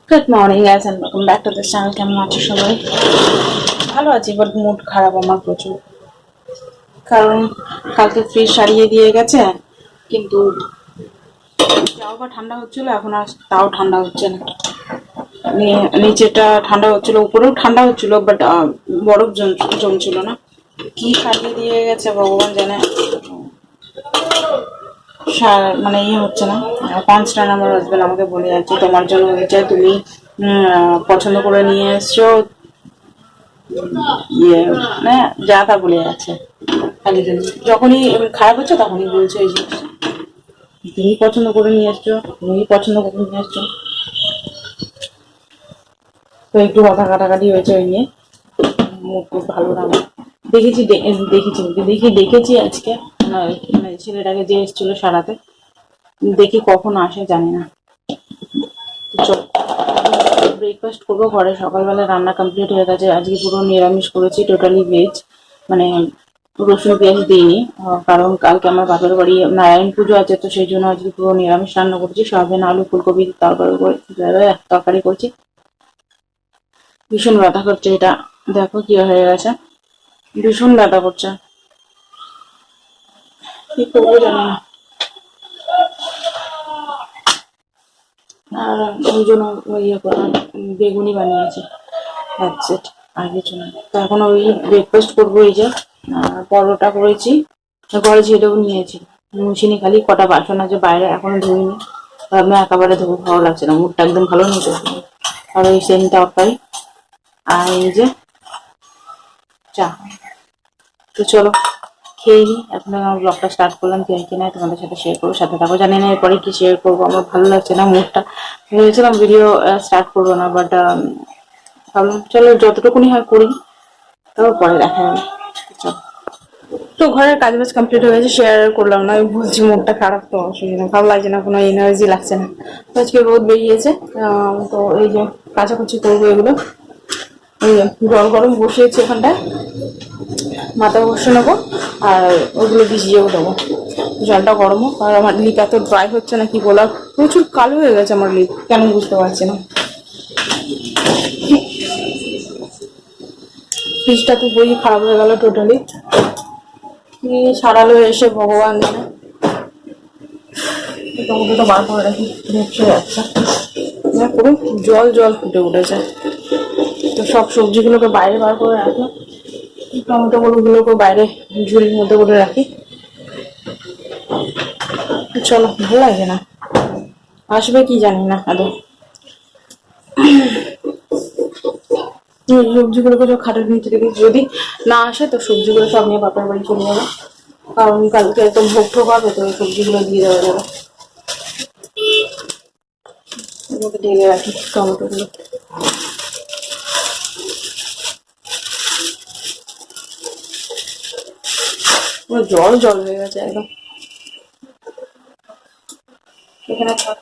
Good morning guys and welcome back to this channel. কেমন আছো সবাই? ভালো আছি, বাট মুড খারাপ আমার প্রচুর। কারণ কালকে ফ্রিজ সারিয়ে দিয়ে গেছে, কিন্তু যাও বা ঠান্ডা হচ্ছিল, এখন আর তাও ঠান্ডা হচ্ছে না। নিচেটা ঠান্ডা হচ্ছিল, উপরেও ঠান্ডা হচ্ছিল, বাট বরফ জমছিল না। কি সারিয়ে দিয়ে গেছে ভগবান জানে। মানে হচ্ছে না। কনস্ট্যান্ট আমার হাজবেন্ড আমাকে বলে যাচ্ছে, তোমার জন্য হয়েছে, তুমি পছন্দ করে নিয়ে এসছো, মানে যা তা বলে যাচ্ছে। খালি যখনই খারাপ হচ্ছে তখনই বলছে এই জিনিস, তুমি পছন্দ করে নিয়ে এসছো, তুমি পছন্দ করে নিয়ে এসছো। তো একটু কথা কাটাকাটি হয়েছে ওই নিয়ে। মুখ খুব ভালো না। দেখেছি আজকে মানে ছেলেটাকে যে এসেছিল সারাতে, দেখি কখন আসে জানি না। ব্রেকফাস্ট করবো ঘরে। সকালবেলা রান্না কমপ্লিট হয়ে গেছে। আজকে পুরো নিরামিষ করেছি, টোটালি ভেজ, মানে রসুন পেঁয়াজ দিইনি। কারণ কালকে আমার বাপের বাড়ি নারায়ণ পুজো আছে, তো সেই জন্য আজকে পুরো নিরামিষ রান্না করছি। সয়াবিন আলু ফুলকপি তরকারি করছি। ভীষণ ব্যথা করছে, এটা দেখো কি হয়ে গেছে, ভীষণ ব্যথা করছে, কি করবো জানি না। আর ওই জন্য বেগুনি বানিয়েছি, আর কিছু না। তো এখন ওই ব্রেকফাস্ট করবো। এই যে পরোটা করেছি, ঘরে ছেড়েও নিয়েছি, মুছিনি। খালি কটা বাসন আছে বাইরে, এখনো ধুইনি। আমি একেবারে ধুবো, ভালো লাগছে না, মুডটা একদম ভালো নেই তো। আর ওই সেম তরকারি, আর এই যে চা। তো চলো খেয়ে নিই। এখন আমার ব্লগটা স্টার্ট করলাম, কে কিনা তোমাদের সাথে শেয়ার করবো, সাথে থাকো। জানি না এরপরে কি শেয়ার করবো, আমার ভালো লাগছে না মুডটা। ভেবেছিলাম ভিডিও স্টার্ট করবো না, বাট ভাবলাম চলো যতটুকুনি হয় করি, তারপর পরে দেখা যাবে। চলো। তো ঘরের কাজ বাজ কমপ্লিট হয়ে গেছে, শেয়ার করলাম না। আমি বলছি মুডটা খারাপ, তো অসুবিধা, ভালো লাগছে না, কোনো এনার্জি লাগছে না। তো আজকে রোদ বেরিয়েছে, তো এই যে কাচাকুচি করবো এগুলো। এই যে জল গরম বসিয়েছি ওখানটায়, মাথা বসে নেবো, আর ওগুলো ভিজিয়েও দেবো। জলটা গরম হোক। আর আমার লিপ এত ড্রাই হচ্ছে না, কি বলা, প্রচুর কালো হয়ে গেছে আমার লিপ, কেন বুঝতে পারছি না। ফ্রিজটা তো বই খারাপ হয়ে গেল টোটালি, কি সারালো এসে ভগবান জানে। টমেটোটা বার করে রাখি, ভেসে যাচ্ছে, পুরো জল জল ফুটে উঠেছে। তো সব সবজিগুলোকে বাইরে বার করে রাখি, টমেটো গুলোকে বাইরে ঝুড়ির মধ্যে করে রাখি। চলো, ভালো লাগে না, আসবে কি জানি না আদৌ। সবজিগুলোকে সব খাটের নিচে রেখে, যদি না আসে তো সবজিগুলো সব নিয়ে বাপের বাড়ি চলে যাবে, কারণ কালকে একদম ভোগ টোক হবে, তো সবজিগুলো দিয়ে দেওয়া যাবে। ঢেলে রাখি টমেটোগুলো। জল জল হয়ে গেছে একদম, এখানে থাক।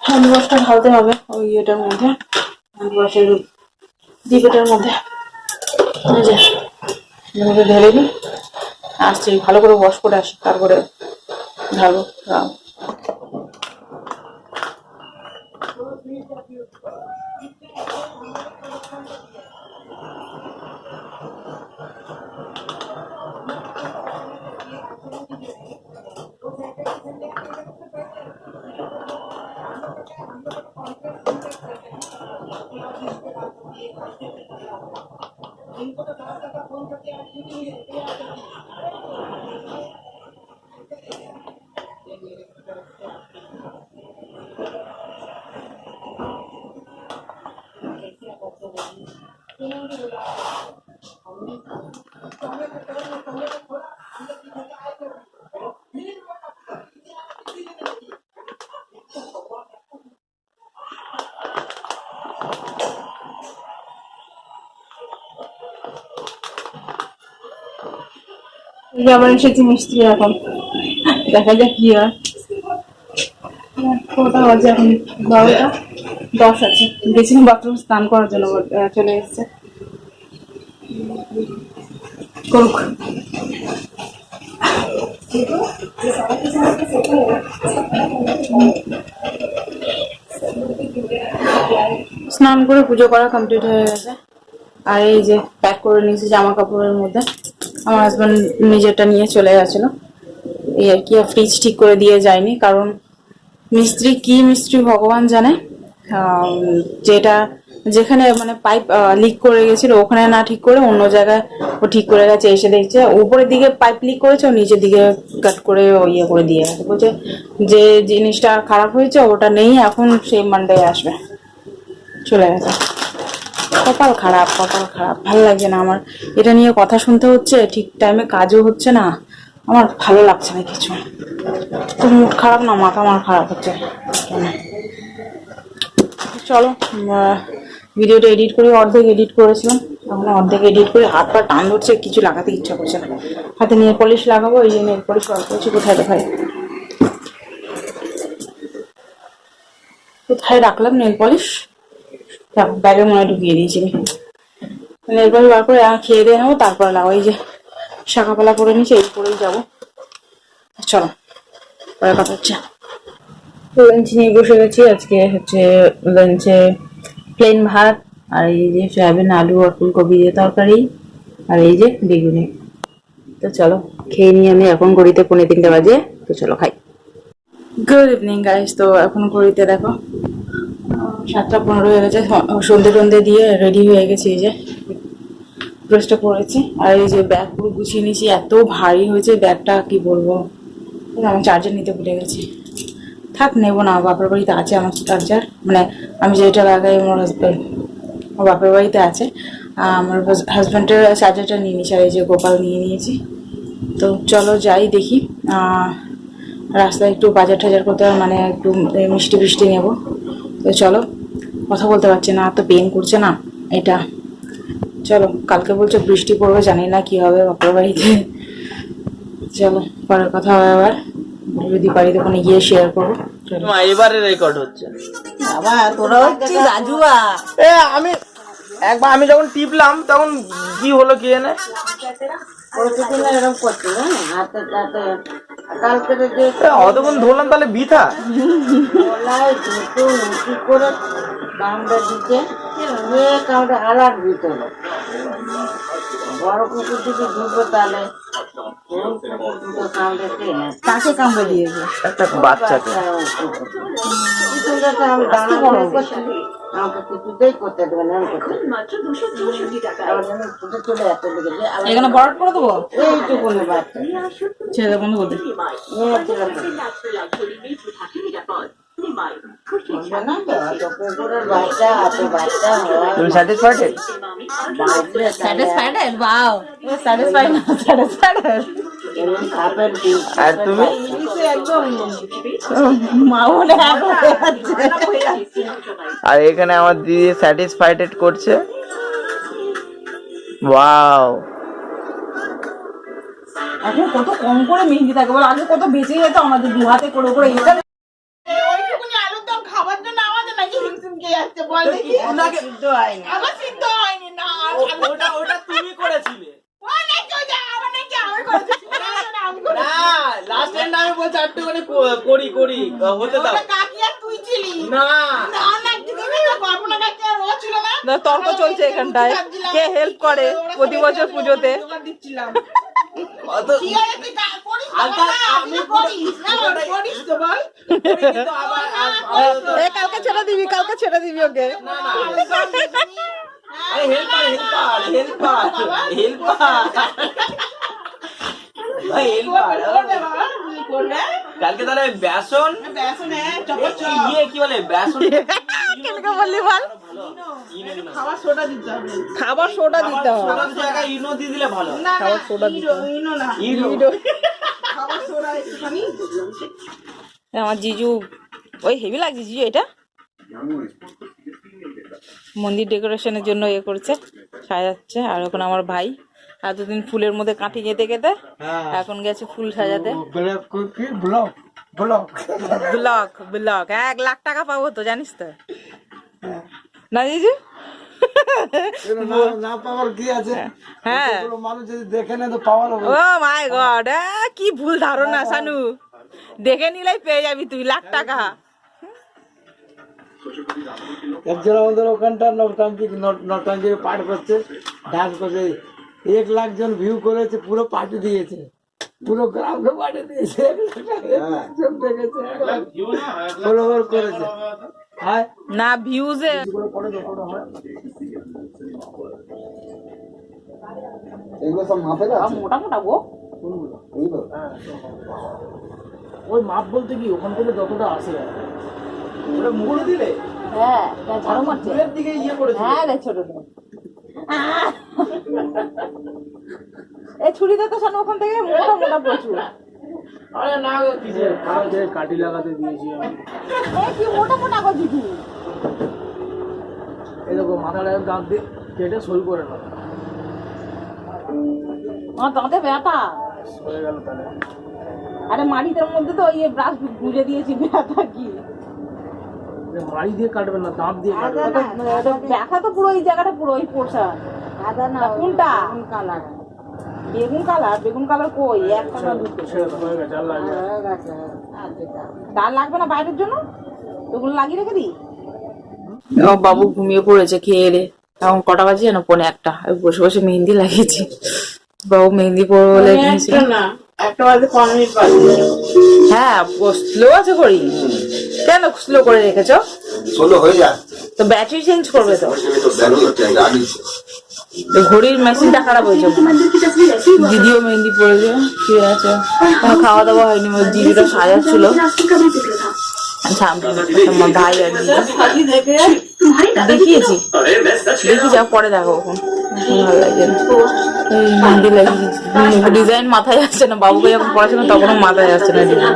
হ্যান্ড ওয়াশটা ঢালতে হবে ওই ইয়েটার মধ্যে, হ্যান্ড ওয়াশের ডিবেটার মধ্যে। ঢেলে দিই, আসছি ভালো করে ওয়াশ করে আসি, তারপরে ঢালবো। আবার এসেছি মিস্ত্রি, এখন দেখা যাক কি হয়। কটা বাজে এখন? 12টা 10 আছে। গেছিলাম বাথরুম স্নান করার জন্য, চলে এসছে। করুক। স্নান করে পুজো করা কমপ্লিট হয়ে গেছে। আর এই যে প্যাক করে নিয়েছি জামা কাপড়ের মধ্যে। আমার হাজব্যান্ড নিজেরটা নিয়ে চলে গেছিল, এই আর কি। ফ্রিজ ঠিক করে দিয়ে যায়নি, কারণ মিস্ত্রি কি মিস্ত্রি ভগবান জানে। যেটা যেখানে মানে পাইপ লিক করে গেছিল ওখানে না ঠিক করে অন্য জায়গায় ও ঠিক করে গেছে। এসে দেখছে উপরের দিকে পাইপ লিক করেছে, ও নিচের দিকে কাট করে ইয়ে করে দিয়ে গেছে। বলছে যে জিনিসটা খারাপ হয়েছে ওটা নেই, এখন সেই মানডে আসবে। চলে গেছে। কপাল খারাপ, কপাল খারাপ। ভালো লাগছে না আমার, এটা নিয়ে কথা শুনতে হচ্ছে, ঠিক টাইমে কাজও হচ্ছে না, আমার ভালো লাগছে না কিছু। তো মুড খারাপ না, মাথা আমার খারাপ হচ্ছে। চলো ভিডিওটা এডিট করে, অর্ধেক এডিট করেছিলাম, এখন অর্ধেক এডিট করে হাত পা টান ধরছে, কিছু লাগাতে ইচ্ছা করছে না। হাতে নেল পলিশ লাগাবো, এই যে নেল পলিশ অল্প করছি। কোথায় দেখাই, কোথায় রাখলাম নেল পলিশ? ব্যাগে মনে হয় ঢুকিয়ে দিয়েছি। নেল পলিশ বার করে খেয়ে দিয়ে নেবো, তারপরে লাগাবো। এই যে শাখাপালা করে নিচ্ছি, এই করেই যাবো। চলো পরে কথা হচ্ছে। লাঞ্চ নিয়ে বসে গেছি। আজকে হচ্ছে লাঞ্চে প্লেন ভাত, আর এই যে সয়াবিন আলু আর ফুলকপি দিয়ে তরকারি, আর এই যে বেগুনি। তো চলো খেয়ে নিই আমি। এখন ঘড়িতে 2:45 বাজে, তো চলো খাই। Good evening guys. তো এখন ঘড়িতে দেখো 7:15 হয়ে গেছে। সন্ধে টন্ধে দিয়ে রেডি হয়ে গেছি, এই যে ড্রেসটা পরেছি। আর এই যে ব্যাগ পুরো গুছিয়ে নিয়েছি, এত ভারী হয়েছে ব্যাগটা, কি বলবো। আমি চার্জার নিতে ভুলে গেছি। থাক, নেবো না, বাপের বাড়িতে আছে আমার চার্জার। মানে আমি যেটা লাগাই আমার হাজব্যান্ড, আমার বাপের বাড়িতে আছে। আমার হাজব্যান্ডের চার্জারটা নিয়ে নিয়েছি, আর এই যে গোপাল নিয়ে নিয়েছি। তো চলো যাই দেখি। রাস্তায় একটু বাজার টাজার করতে হবে, মানে একটু মিষ্টি ফিষ্টি নেবো। তো চলো, কথা বলতে পারছি না, তো পেন করছে না এটা। চলো, কালকে বলছে বৃষ্টি পড়বে, জানি না কি হবে বাপের বাড়িতে। চলো পরে কথা হবে আবার, যদি পারি তখন গিয়ে শেয়ার করবো। এবারে রেকর্ড হচ্ছে। বাবা তোরা হচ্ছিস রাজুয়া। আমি একবার আমি যখন টিপলাম তখন কি হলো কি জানে। প্রতিদিন এরকম করছি না, হাতে হাতে কালকে যে অতক্ষণ ধরলাম, তাহলে বৃথা। গলায় দুটো উঁচু করে কামড়ে দিতে কামড়ে আলার ভিতরে বড় কুকুর দিকে ঢুকবে, তাহলে দুটো কামড়েতে কাকে কামড়ে দিয়েছে? একটা বাচ্চাকে। আমি দানা বড় করছি, আমাকে কিছুতেই করতে দেবে না। চলে এত দিকে এখানে বরফ করে দেবো, এইটুকুনি বাচ্চা ছেড়ে বন্ধ করতে। তুমি স্যাটিসফাইড? স্যাটিসফাইড? বাও, স্যাটিসফাইড না, স্যাটিসফাইড। আর তুমি? আর এখানে আমার দিদি স্যাটিসফাইড করছে। ওয়াও, এখন কত কম করে মেহেন্দি থাকে বল, আগে কত বেঁচে যেত আমাদের দু হাতে করে করে। এটা ওইটুকুনি আলুর দম খাবার জন্য আমাদের নাকি হিমশিম খেয়ে যাচ্ছে, বল দেখি। সিদ্ধ হয়নি। আমার সিদ্ধ হয়নি না। ওটা তুমি করেছিলে। ও নাকি ওই যে আমার নাকি আমি করেছি। না, না, আমি করেছি। না, লাস্ট টাইম আমি বলছি একটু করে করি হতে দাও। ওটা কাকি আর তুই ছিলি। না, না, না, দিদি তো কল্পনা কাকি আর ও ছিল না। না, তর্ক চলছে এখানটায়, কে হেল্প করে প্রতি বছর পুজোতে। জোগাড় দিচ্ছিলাম। অত কি আরে তুই করিস তো হালকা বাবা, আমি তুই করিস না, করিস তো বল। কিন্তু আবার কালকে ছেড়ে দিবি, কালকে ছেড়ে দিবি ওকে। না না, আরে হেল্পার ভাই, করবে কালকে তাহলে বেসন বেসন চপচপ কি বলে বেসন কেনকে বললি বল? খাবার সোডা দিতে হবে। খাবার সোডা দিতে হবে। সোডার জায়গায় ইনো দিয়ে দিলে ভালো। না, খাবার সোডা দিতে হবে। ইনো না, ইনো খাবার সোডা একটুখানি। আমার জিজু, ওই হেভি লাগছে জিজু, এটা মন্দির ডেকোরেশনের জন্য ইয়ে করছে, সাজাচ্ছে। আর এখন আমার ভাই এতদিন ফুলের মধ্যে কাঠি গেঁথে গেঁথে এখন গেছে ফুল সাজাতে। ব্লক ব্লক 1 লাখ টাকা পাবো তো, জানিস তো না জিজু? না পাওয়ার কি আছে? হ্যাঁ কোনো মানুষ যদি দেখে নেয় তো পাওয়ার হবে। ও মাই গড, কি ভুল ধারণা শানু, দেখে নিলেই পেয়ে যাবি তুই লাখ টাকা। একজন আমাদের ওখানটা নটাঙ্কি পাঠ করছে, ডান্স করছে, 1 লাখ জন ভিউ করেছে, পুরো পার্টি দিয়েছে, পুরো গ্রামকে পার্টি দিয়েছে, 1 লাখ টাকা একজন দেখেছে, ফলোয়ার করেছে। হ্যাঁ না ভিউজে এগুলো সব মাপে না, মোটা মোটা গো। ওই মাপ বলতে কি ওখান থেকে যতটা আসে ওটা মুড়ে দিলে হ্যাঁ ঝাড়ু মারছে, দূরের দিকে ইয়ে করেছে। হ্যাঁ রে ছোট এই ছুরিতে তো শানু ওখান থেকে মোটা মোটা প্রচুর। আরে না কিছু কাটি লাগাতে দিয়েছি আমি। কি মোটা মোটা গো দিদি, এই দেখো মাথাটা দাঁত দিয়ে কেটে সই করে না, আমার দাঁতে ব্যথা। হয়ে গেল তাহলে। আরে মাড়িটার মধ্যে তো ইয়ে ব্রাশ গুঁজে দিয়েছি, ব্যথা কি? মাড়ি দিয়ে কাটবেন না, দাঁত দিয়ে কাটবেন। ব্যথা তো পুরো এই জায়গাটা পুরো এই পোর্শন। আদা না কোনটা? কালার বেগুন কালার? বেগুন কালার কই? একটা না দুটো? ছেড়ে দাও, হয়ে গেছে, আর লাগবে না। হয়ে গেছে। আর যেটা তার লাগবে না বাইরের জন্য, ওগুলো লাগিয়ে রেখে দিই। বাবু ঘুমিয়ে পড়েছে খেয়ে এলে। এখন কটা বাজে জানো? 1:45। আমি বসে বসে মেহেন্দি লাগিয়েছি। বাবু মেহেন্দি পড়বে বলে কিনেছিল। না 1টা বাজে 5 মিনিট বাজে। হ্যাঁ স্লো আছে করি, কেন স্লো করে রেখেছো? ষোলো হয়ে যাচ্ছে, তো ব্যাটারি চেঞ্জ করবে তো। জানিস তো ঘড়ির মেশিনটা খারাপ হয়েছে। দিদিও মেহেন্দি পড়েছে, শুয়ে আছে। খাওয়া দাওয়া হয়নি, দিদিটা সাজাচ্ছিল। আচ্ছা আমার ভাই আর দেখিয়েছি, দেখি যা পরে দেখো। ভালো লাগে না মেহেন্দি লাগিয়েছি, ডিজাইন মাথায় আসছে না। বাবুকে যখন পড়াশোনা তখনও মাথায় আসছে না ডিজাইন।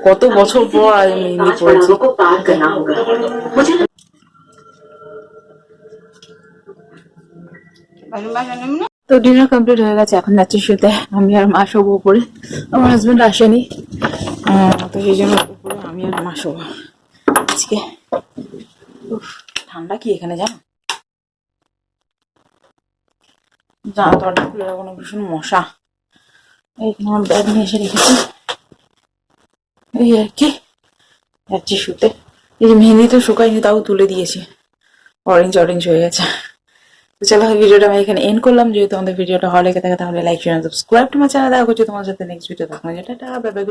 কত বছর পর আজ মেহেন্দি পড়েছি। তো ডিনার কমপ্লিট হয়ে গেছে, এখন যাচ্ছি শুতে। আমি আর মা শোবো উপরে, আমার হাজবেন্ড আসেনি, তো সেই জন্য উপরে আমি আর মা শোবো আজকে। ঠান্ডা কি এখানে জানো, জানালাটা খুলে রাখবো না, ভীষণ মশা। এইখানে আমার ব্যাগ নিয়ে এসে রেখেছি, এই আর কি। যাচ্ছি শুতে। এই যে মেহেন্দি তো শুকায়নি, তাও তুলে দিয়েছি, অরেঞ্জ অরেঞ্জ হয়ে গেছে। তো চলো ভিডিওটা আমি এখানে এন্ড করলাম। যদি তোমাদের ভিডিওটা ভালো লেগে থাকে তাহলে like share subscribe to my channel. দেখা হচ্ছে তোমার সাথে নেক্সট ভিডিও। তখন যেটা বাই বাই।